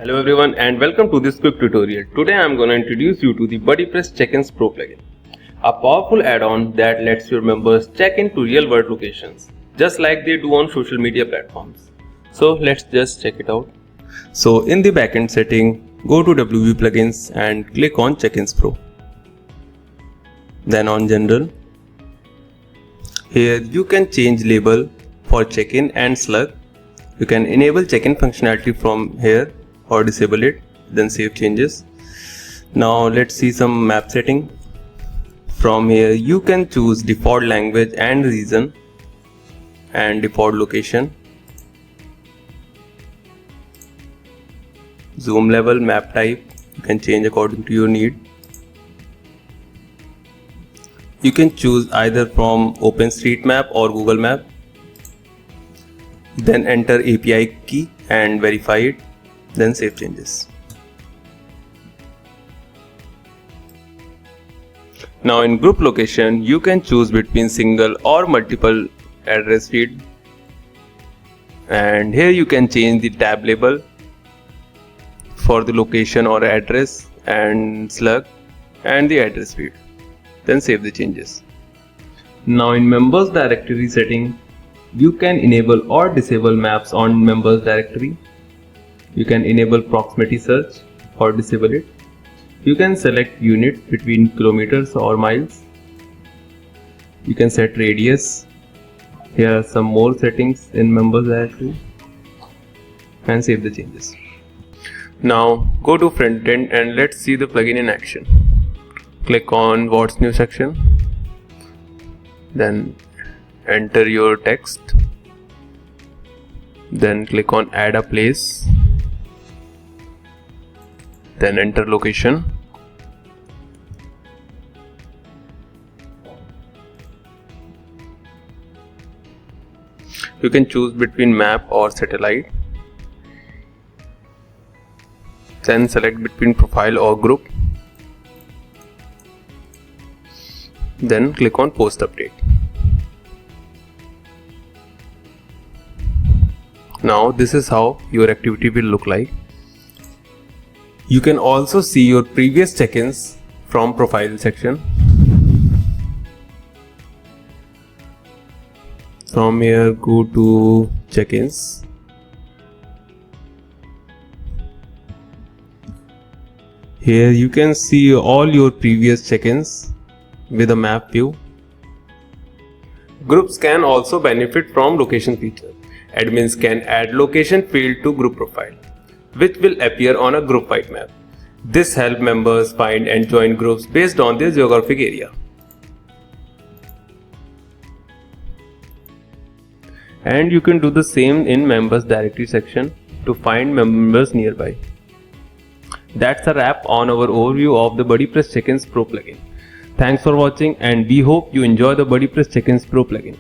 Hello everyone and welcome to this quick tutorial. Today I am going to introduce you to the BuddyPress Check-ins Pro plugin, a powerful add-on that lets your members check into real-world locations, just like they do on social media platforms. So let's just check it out. So in the backend setting, go to WP Plugins and click on Check-ins Pro. Then on General. Here you can change label for check-in and slug. You can enable check-in functionality from here or disable it, then save changes. Now let's see some map setting. From here you can choose default language and region and default location, zoom level, map type you can change according to your need. You can choose either from OpenStreetMap or Google Map. Then enter API key and verify it, then save changes. Now in group location, you can choose between single or multiple address feed, and here you can change the tab label for the location or address and slug and the address feed, then save the changes. Now in members directory setting, you can enable or disable maps on members directory. You can enable proximity search or disable it. You can select units between kilometers or miles. You can set radius. Here are some more settings in members directory, and save the changes. Now go to front end and let's see the plugin in action. Click on what's new section, then enter your text, then click on add a place, then enter location. You can choose between map or satellite, then select between profile or group, then click on post update. Now this is how your activity will look like. You can also see your previous check-ins from profile section. From here go to check-ins. Here you can see all your previous check-ins with a map view. Groups can also benefit from location feature. Admins can add location field to group profile, which will appear on a group-wide map. This helps members find and join groups based on their geographic area. And you can do the same in members directory section to find members nearby. That's a wrap on our overview of the BuddyPress Check-ins Pro plugin. Thanks for watching, and we hope you enjoy the BuddyPress Check-ins Pro plugin.